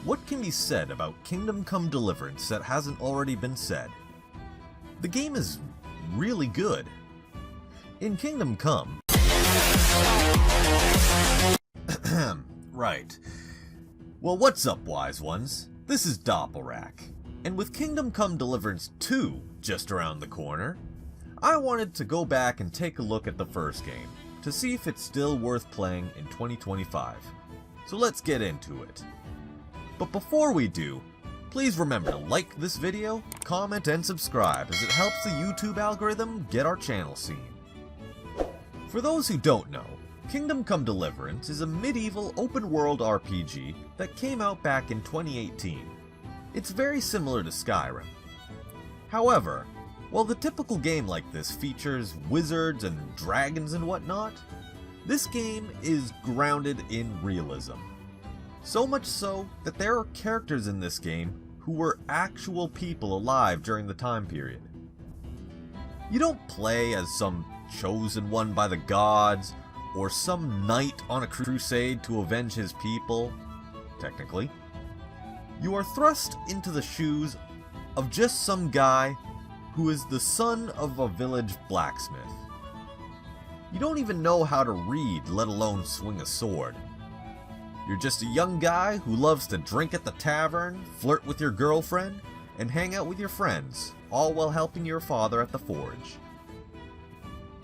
What can be said about Kingdom Come Deliverance that hasn't already been said? The game is really good. In Kingdom Come... Right. Well, what's up, wise ones? This is Doppelrack, and with Kingdom Come Deliverance 2 just around the corner, I wanted to go back and take a look at the first game to see if it's still worth playing in 2025. So let's get into it. But before we do, please remember to like this video, comment, and subscribe as it helps the YouTube algorithm get our channel seen. For those who don't know, Kingdom Come Deliverance is a medieval open-world RPG that came out back in 2018. It's very similar to Skyrim. However, while the typical game like this features wizards and dragons and whatnot, this game is grounded in realism. So much so that there are characters in this game who were actual people alive during the time period. You don't play as some chosen one by the gods, or some knight on a crusade to avenge his people, technically. You are thrust into the shoes of just some guy who is the son of a village blacksmith. You don't even know how to read, let alone swing a sword. You're just a young guy who loves to drink at the tavern, flirt with your girlfriend, and hang out with your friends, all while helping your father at the forge.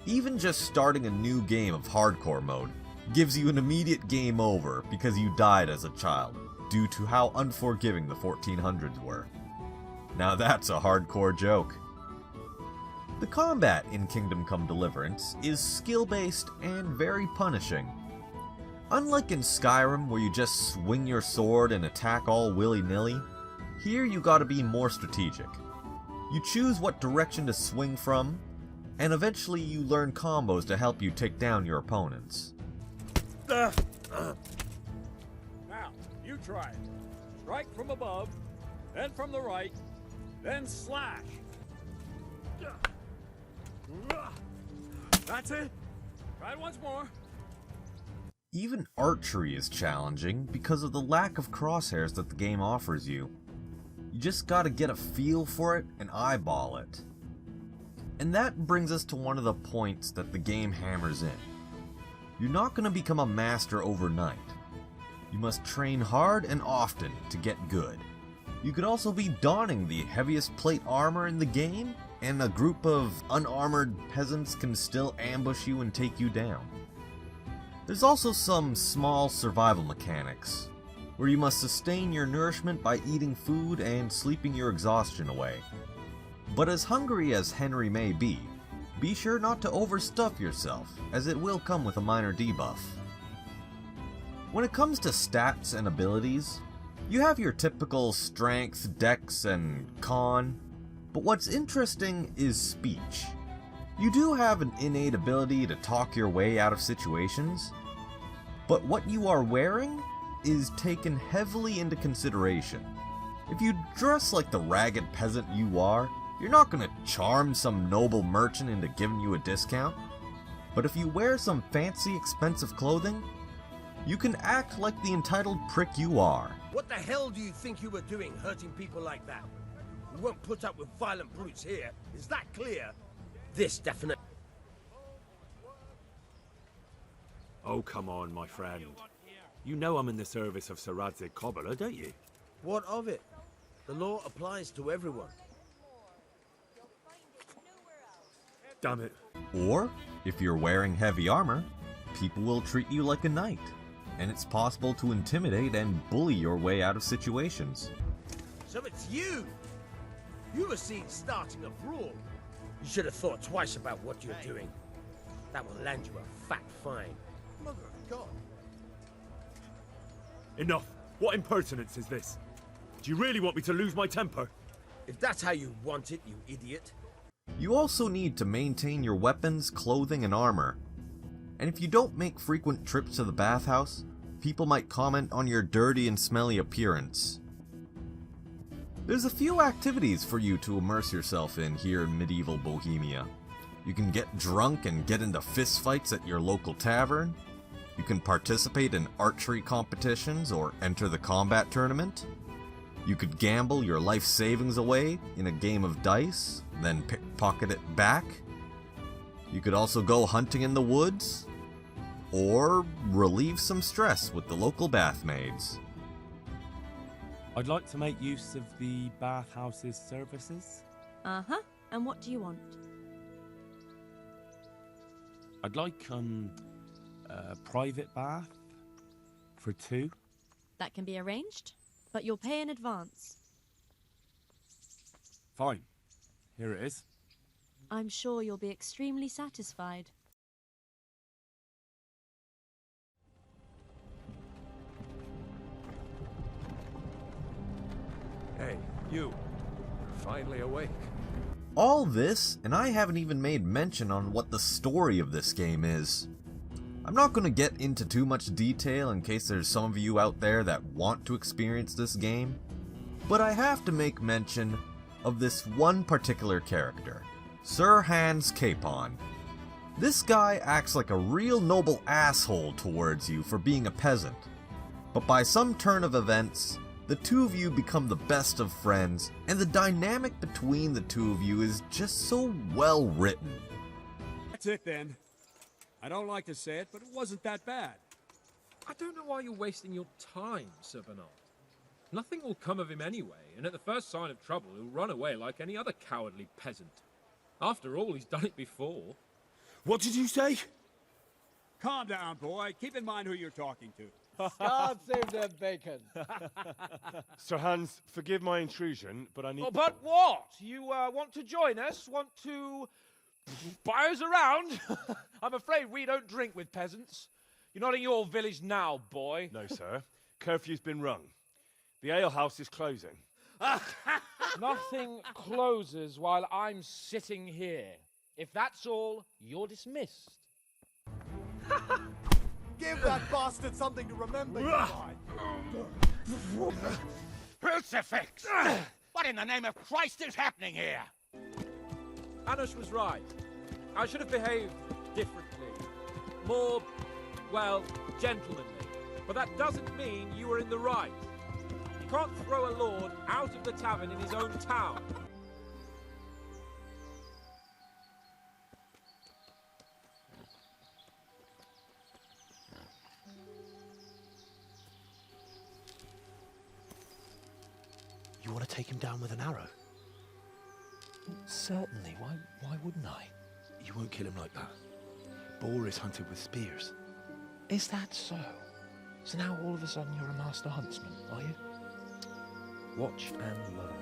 Even just starting a new game of hardcore mode gives you an immediate game over because you died as a child, due to how unforgiving the 1400s were. Now that's a hardcore joke. The combat in Kingdom Come Deliverance is skill-based and very punishing. Unlike in Skyrim where you just swing your sword and attack all willy-nilly, here you gotta be more strategic. You choose what direction to swing from, and eventually you learn combos to help you take down your opponents. Now, you try it. Strike from above, then from the right, then slash. That's it. Try it once more. Even archery is challenging because of the lack of crosshairs that the game offers you. You just gotta get a feel for it and eyeball it. And that brings us to one of the points that the game hammers in. You're not gonna become a master overnight. You must train hard and often to get good. You could also be donning the heaviest plate armor in the game, and a group of unarmored peasants can still ambush you and take you down. There's also some small survival mechanics, where you must sustain your nourishment by eating food and sleeping your exhaustion away. But as hungry as Henry may be sure not to overstuff yourself, as it will come with a minor debuff. When it comes to stats and abilities, you have your typical strength, dex, and con, but what's interesting is speech. You do have an innate ability to talk your way out of situations, but what you are wearing is taken heavily into consideration. If you dress like the ragged peasant you are, you're not going to charm some noble merchant into giving you a discount. But if you wear some fancy, expensive clothing, you can act like the entitled prick you are. What the hell do you think you were doing, hurting people like that? We won't put up with violent brutes here. Is that clear? This definitely... Oh, come on, my friend. You know I'm in the service of Sir Radzig Kobyla, don't you? What of it? The law applies to everyone. Damn it. Or, if you're wearing heavy armor, people will treat you like a knight, and it's possible to intimidate and bully your way out of situations. So it's you! You were seen starting a brawl. You should have thought twice about what you're doing. That will land you a fat fine. Mother of God. Enough. What impertinence is this? Do you really want me to lose my temper? If that's how you want it, you idiot. You also need to maintain your weapons, clothing, and armor. And if you don't make frequent trips to the bathhouse, people might comment on your dirty and smelly appearance. There's a few activities for you to immerse yourself in here in medieval Bohemia. You can get drunk and get into fistfights at your local tavern. You can participate in archery competitions or enter the combat tournament. You could gamble your life savings away in a game of dice, then pickpocket it back. You could also go hunting in the woods, or relieve some stress with the local bath maids. I'd like to make use of the bathhouse's services. Uh-huh. And what do you want? I'd like, a private bath for 2. That can be arranged, but you'll pay in advance. Fine. Here it is. I'm sure you'll be extremely satisfied. Hey, you. Finally awake. All this, and I haven't even made mention on what the story of this game is. I'm not going to get into too much detail in case there's some of you out there that want to experience this game, but I have to make mention of this one particular character, Sir Hans Capon. This guy acts like a real noble asshole towards you for being a peasant, but by some turn of events, the two of you become the best of friends, and the dynamic between the two of you is just so well written. That's it then. I don't like to say it, but it wasn't that bad. I don't know why you're wasting your time, Sir Bernard. Nothing will come of him anyway, and at the first sign of trouble, he'll run away like any other cowardly peasant. After all, he's done it before. What did you say? Calm down, boy. Keep in mind who you're talking to. God save the bacon. Sir Hans, forgive my intrusion, but I need... Oh, but what? You want to join us? Want to buy us around? I'm afraid we don't drink with peasants. You're not in your village now, boy. No, sir. Curfew's been rung. The alehouse is closing. Nothing closes while I'm sitting here. If that's all, you're dismissed. Give that bastard something to remember, you guy. Crucifix! What in the name of Christ is happening here? Anush was right. I should have behaved differently. More, well, gentlemanly. But that doesn't mean you were in the right. You can't throw a lord out of the tavern in his own town. You want to take him down with an arrow? Certainly. Why wouldn't I? You won't kill him like that. Boar is hunted with spears. Is that so? So now all of a sudden you're a master huntsman, are you? Watch and learn.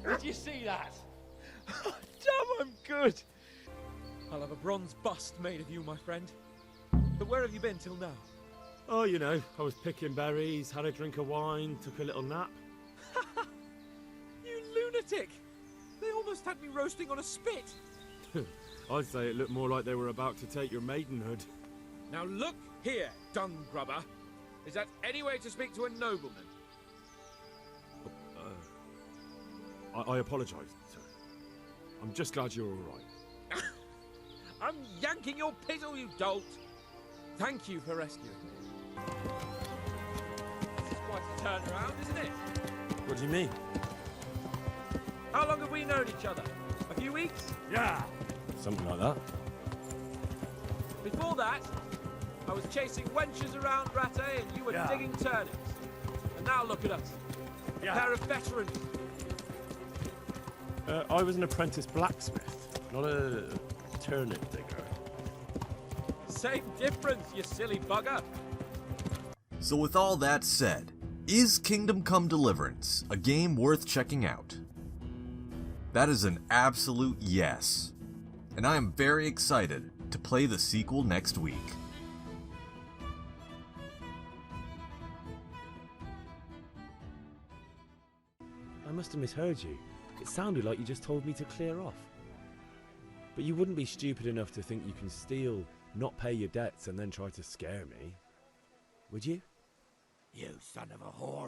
Did you see that? Damn, I'm good. I'll have a bronze bust made of you, my friend. But where have you been till now? Oh, you know, I was picking berries, had a drink of wine, took a little nap. You lunatic! They almost had me roasting on a spit. I'd say it looked more like they were about to take your maidenhood. Now look here, dung grubber. Is that any way to speak to a nobleman? I apologise, sir. I'm just glad you're all right. I'm yanking your pizzle, you dolt! Thank you for rescuing me. This is quite a turnaround, isn't it? What do you mean? How long have we known each other? A few weeks? Yeah! Something like that. Before that, I was chasing wenches around Rattay and you were digging turnips. And now look at us. A pair of veterans. I was an apprentice blacksmith, not a turnip digger. Same difference, you silly bugger. So with all that said, is Kingdom Come Deliverance a game worth checking out? That is an absolute yes, and I am very excited to play the sequel next week. I must have misheard you. It sounded like you just told me to clear off. But you wouldn't be stupid enough to think you can steal, not pay your debts, and then try to scare me, would you? You son of a whore.